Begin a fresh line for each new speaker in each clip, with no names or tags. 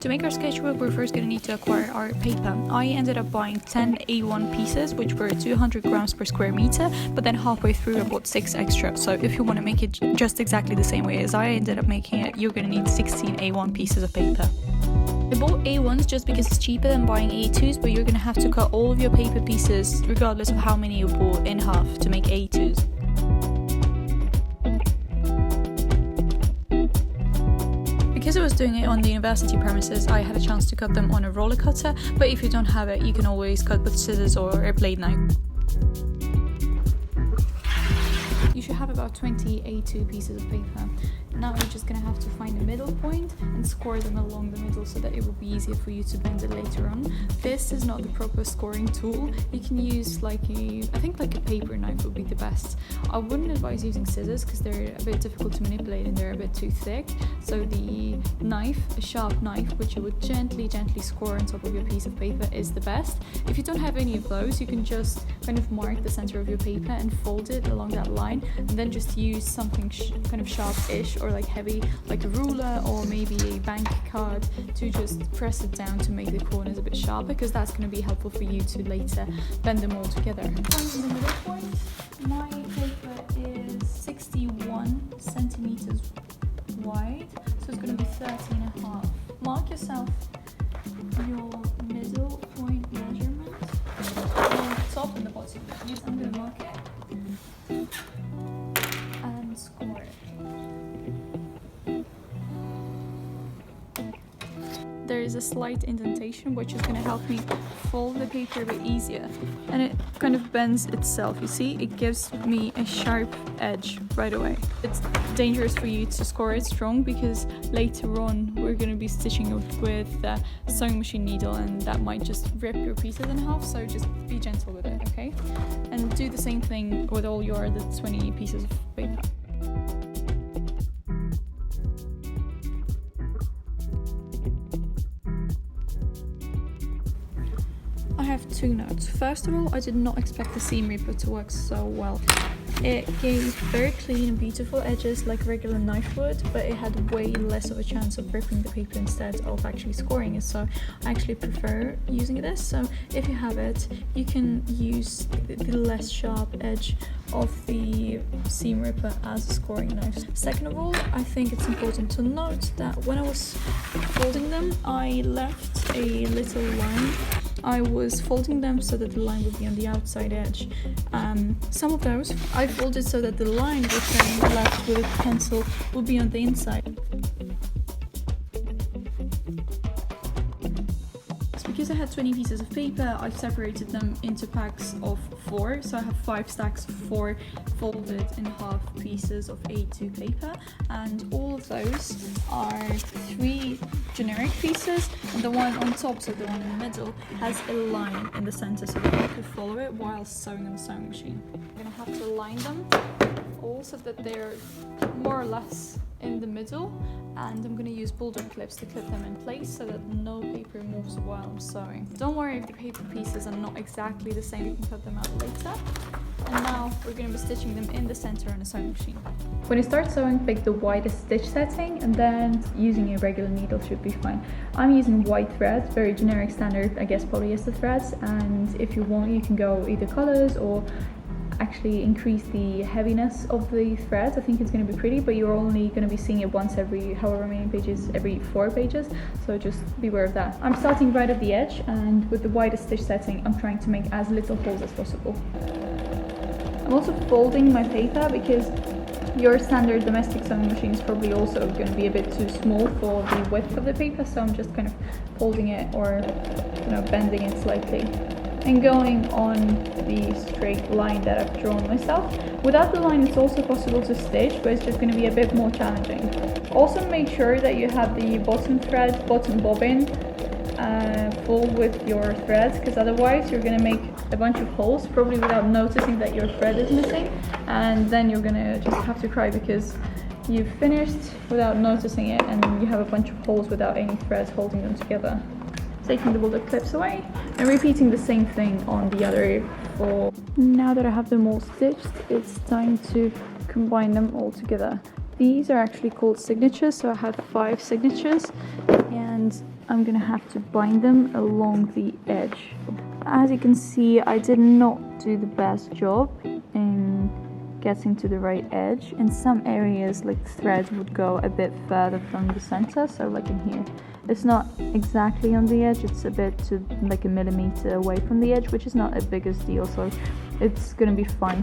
To make our sketchbook, we're first going to need to acquire our paper. I ended up buying 10 A1 pieces, which were 200 grams per square meter, but then halfway through I bought 6 extra. So if you want to make it just exactly the same way as I ended up making it, you're going to need 16 A1 pieces of paper. I bought A1s just because it's cheaper than buying A2s, but you're going to have to cut all of your paper pieces, regardless of how many you bought, in half to make A2s. Because I was doing it on the university premises, I had a chance to cut them on a roller cutter, but if you don't have it, you can always cut with scissors or a blade knife. You should have about 20 A2 pieces of paper. Now you're just going to have to find the middle point and score them along the middle so that it will be easier for you to bend it later on. This is not the proper scoring tool. You can use I think a paper knife would be the best. I wouldn't advise using scissors because they're a bit difficult to manipulate and they're a bit too thick. So the knife, a sharp knife, which you would gently score on top of your piece of paper is the best. If you don't have any of those, you can just kind of mark the center of your paper and fold it along that line, and then just use something kind of sharp-ish or heavy, like a ruler or maybe a bank card, to just press it down to make the corners a bit sharper, because that's going to be helpful for you to later bend them all together. Finding the middle point, my paper is 61 centimeters wide, so it's going to be 30.5. Mark yourself your middle point measurement on the top and the bottom. I'm going to mark it and score it. There is a slight indentation which is going to help me fold the paper a bit easier, and it kind of bends itself. You see, it gives me a sharp edge right away. It's dangerous for you to score it strong because later on we're going to be stitching it with a sewing machine needle and that might just rip your pieces in half, so just be gentle with it, okay? And do the same thing with all your other 20 pieces of paper. I have two notes. First of all, I did not expect the seam ripper to work so well. It gave very clean and beautiful edges like regular knife would, but it had way less of a chance of ripping the paper instead of actually scoring it, so I actually prefer using this. So if you have it, you can use the less sharp edge of the seam ripper as a scoring knife. Second of all, I think it's important to note that when I was folding them, I left a little line. I was folding them so that the line would be on the outside edge. Some of those I folded so that the line which I left with a pencil would be on the inside. Because I had 20 pieces of paper, I separated them into packs of 4, so I have 5 stacks of 4 folded in half pieces of A2 paper, and all of those are 3 generic pieces, and the one on top, so the one in the middle, has a line in the center so that you can follow it while sewing on the sewing machine. I'm going to have to align them all so that they're more or less in the middle, and I'm going to use bulldog clips to clip them in place so that no paper moves while I'm sewing. Don't worry if the paper pieces are not exactly the same, you can cut them out later. And now we're going to be stitching them in the center on a sewing machine. When you start sewing, pick the widest stitch setting, and then using a regular needle should be fine. I'm using white threads, very generic standard, I guess, polyester threads, and if you want you can go either colors or actually increase the heaviness of the threads. I think it's going to be pretty, but you're only going to be seeing it once every however many pages, every 4 pages, so just beware of that. I'm starting right at the edge, and with the widest stitch setting I'm trying to make as little holes as possible. I'm also folding my paper because your standard domestic sewing machine is probably also going to be a bit too small for the width of the paper, so I'm just kind of folding it or bending it slightly and going on the straight line that I've drawn myself. Without the line it's also possible to stitch, but it's just going to be a bit more challenging. Also make sure that you have the bottom bobbin full with your threads, because otherwise you're going to make a bunch of holes probably without noticing that your thread is missing, and then you're going to just have to cry because you've finished without noticing it and you have a bunch of holes without any threads holding them together. Taking the bulldog clips away and repeating the same thing on the other 4. Now that I have them all stitched, it's time to combine them all together. These are actually called signatures, so I have 5 signatures, and and I'm gonna have to bind them along the edge. As you can see, I did not do the best job in getting to the right edge. In some areas, like the thread would go a bit further from the center, so like in here. It's not exactly on the edge, it's a bit to like a millimeter away from the edge, which is not a biggest deal, so it's gonna be fine.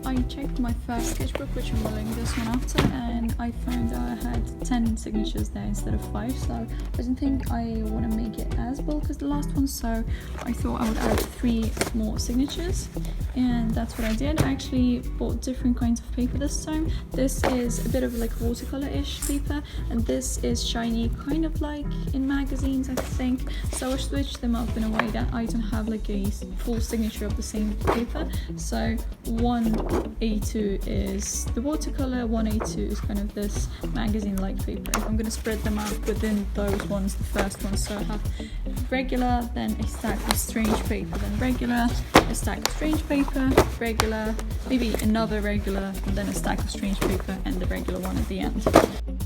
I checked my first sketchbook, which I'm rolling this one after, and I found I had 10 signatures there instead of 5, so I didn't think I want to make it as bulk as the last one, so I thought I would add 3 more signatures, and that's what I did. I actually bought different kinds of paper this time. This is a bit of like watercolor-ish paper, and this is shiny, kind of like in magazines, I think, so I switched them up in a way that I don't have like a full signature of the same paper. So one A2 is the watercolor, one A2 is kind of this magazine-like paper. I'm going to spread them out within those ones, the first one. So I have regular, then a stack of strange paper, then regular, a stack of strange paper, regular, maybe another regular, and then a stack of strange paper, and the regular one at the end.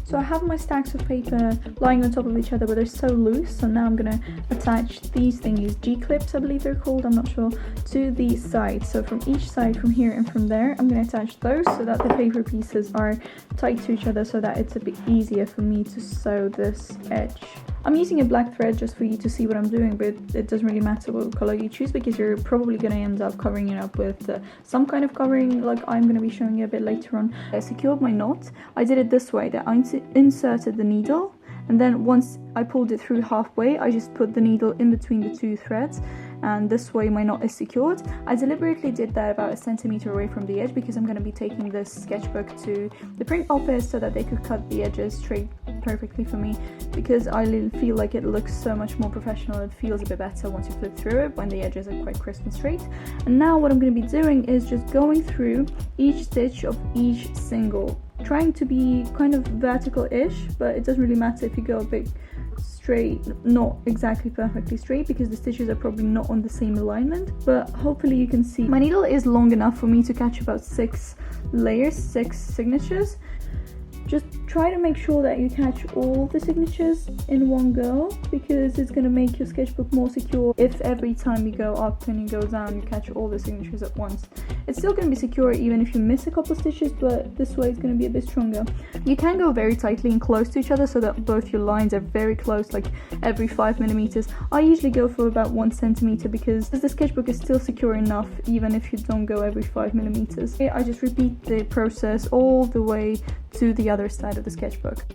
So I have my stacks of paper lying on top of each other, but they're so loose, so now I'm going to attach these thingies, G-clips I believe they're called, I'm not sure, to the sides. So from each side, from here and from there, I'm going to attach those so that the paper pieces are tight to each other, so that it's a bit easier for me to sew this edge. I'm using a black thread just for you to see what I'm doing, but it doesn't really matter what color you choose, because you're probably going to end up covering it up with some kind of covering, like I'm going to be showing you a bit later on. I secured my knot. I did it this way, that I inserted the needle, and then once I pulled it through halfway, I just put the needle in between the 2 threads, and this way my knot is secured. I deliberately did that about 1 centimeter away from the edge, because I'm going to be taking this sketchbook to the print office so that they could cut the edges straight perfectly for me, because I feel like it looks so much more professional. It feels a bit better once you flip through it, when the edges are quite crisp and straight. And now what I'm going to be doing is just going through each stitch of each single, trying to be kind of vertical-ish, but it doesn't really matter if you go a bit straight, not exactly perfectly straight, because the stitches are probably not on the same alignment, but hopefully you can see. My needle is long enough for me to catch about 6 layers, 6 signatures. Just try to make sure that you catch all the signatures in one go, because it's going to make your sketchbook more secure if every time you go up and you go down you catch all the signatures at once. It's still going to be secure even if you miss a couple stitches, but this way it's going to be a bit stronger. You can go very tightly and close to each other so that both your lines are very close, like every 5 millimeters. I usually go for about 1 centimeter, because the sketchbook is still secure enough even if you don't go every 5 millimeters. I just repeat the process all the way to the other side of the sketchbook.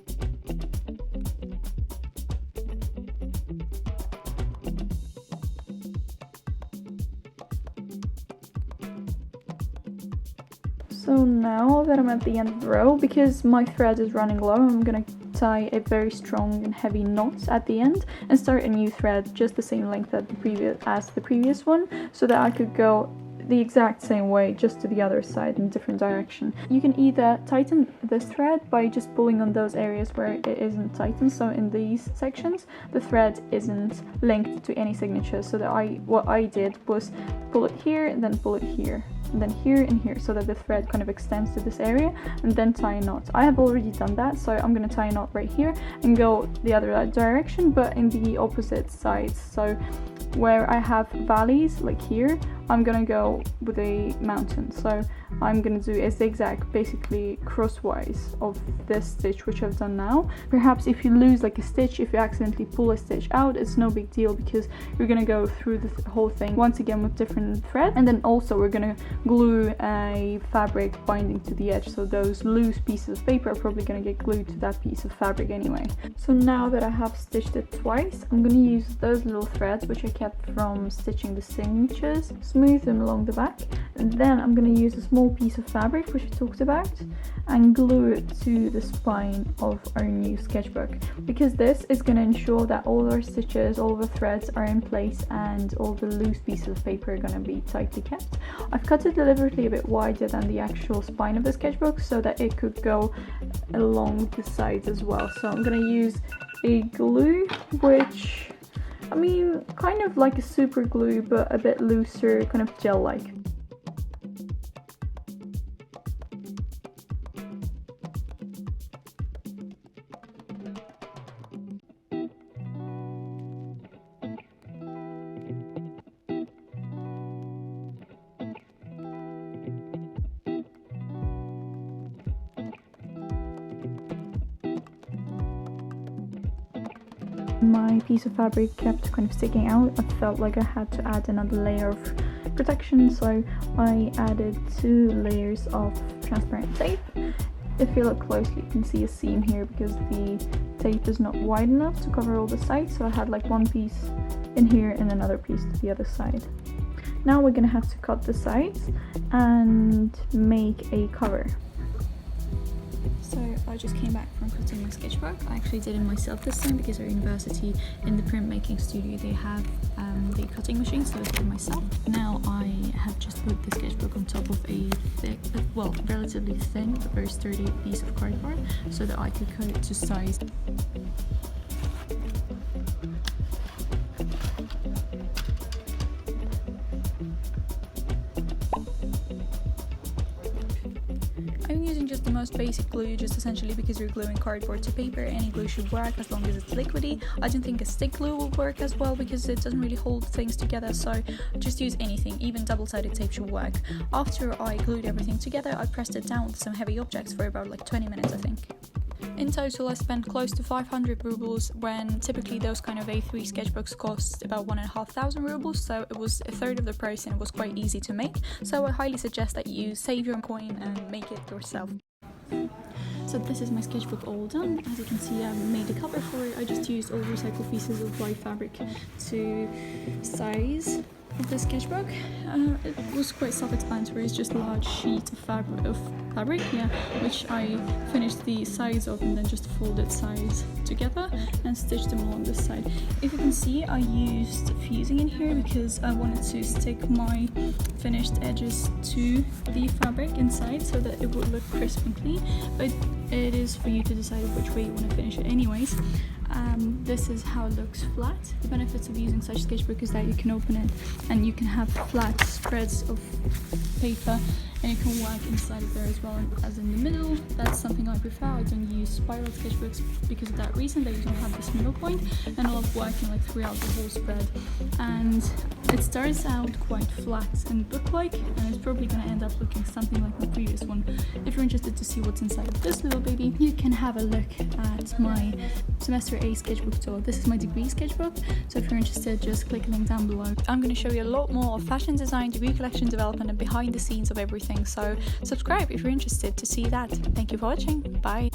So now that I'm at the end of the row, because my thread is running low, I'm gonna tie a very strong and heavy knot at the end and start a new thread just the same length as the previous one, so that I could go the exact same way, just to the other side in a different direction. You can either tighten this thread by just pulling on those areas where it isn't tightened, so in these sections the thread isn't linked to any signature, so that what I did was pull it here and then pull it here and then here and here, so that the thread kind of extends to this area, and then tie a knot. I have already done that, so I'm going to tie a knot right here and go the other direction, but in the opposite sides. So where I have valleys, like here, I'm gonna go with a mountain. So I'm gonna do a zigzag basically crosswise of this stitch, which I've done now. Perhaps if you lose like a stitch, if you accidentally pull a stitch out, it's no big deal, because you're gonna go through the whole thing once again with different thread. And then also we're gonna glue a fabric binding to the edge, so those loose pieces of paper are probably gonna get glued to that piece of fabric anyway. So now that I have stitched it twice, I'm gonna use those little threads which I kept from stitching the signatures, smooth them along the back, and then I'm going to use a small piece of fabric which I talked about and glue it to the spine of our new sketchbook, because this is going to ensure that all our stitches, all the threads are in place and all the loose pieces of paper are going to be tightly kept. I've cut it deliberately a bit wider than the actual spine of the sketchbook so that it could go along the sides as well. So I'm going to use a glue, which, I mean, kind of like a super glue, but a bit looser, kind of gel-like. My piece of fabric kept kind of sticking out. I felt like I had to add another layer of protection, so I added 2 layers of transparent tape. If you look closely, you can see a seam here because the tape is not wide enough to cover all the sides, so I had like one piece in here and another piece to the other side. Now we're gonna have to cut the sides and make a cover. So I just came back from cutting my sketchbook. I actually did it myself this time because our university in the printmaking studio, they have the cutting machine, so I did it myself. Now I have just put the sketchbook on top of a thick, well, relatively thin but very sturdy piece of cardboard so that I could cut it to size. I'm using just the most basic glue, just essentially because you're gluing cardboard to paper. Any glue should work as long as it's liquidy. I don't think a stick glue will work as well because it doesn't really hold things together, so just use anything, even double-sided tape should work. After I glued everything together, I pressed it down with some heavy objects for about like 20 minutes, I think. In total, I spent close to 500 rubles when typically those kind of A3 sketchbooks cost about 1,500 rubles, so it was a third of the price and it was quite easy to make. So I highly suggest that you save your coin and make it yourself. So this is my sketchbook all done. As you can see, I made a cover for it. I just used all recycled pieces of white fabric to size of the sketchbook. It was quite self-explanatory. It's just a large sheet of fabric, yeah, which I finished the sides of and then just folded sides together and stitched them along this side. If you can see, I used fusing in here because I wanted to stick my finished edges to the fabric inside so that it would look crisp and clean, but it is for you to decide which way you want to finish it anyways. This is how it looks flat. The benefits of using such sketchbook is that you can open it and you can have flat spreads of paper and you can work inside of there as well as in the middle. That's something I prefer. I don't use spiral sketchbooks because of that reason, that you don't have this middle point, and I love working like throughout the whole spread. And it starts out quite flat and book-like, and it's probably going to end up looking something like my previous one. If you're interested to see what's inside of this little baby, you can have a look at my semester A sketchbook tour. This is my degree sketchbook, so if you're interested, just click the link down below. I'm going to show you a lot more of fashion design, degree collection development, and behind the scenes of everything, so subscribe if you're interested to see that. Thank you for watching. Bye.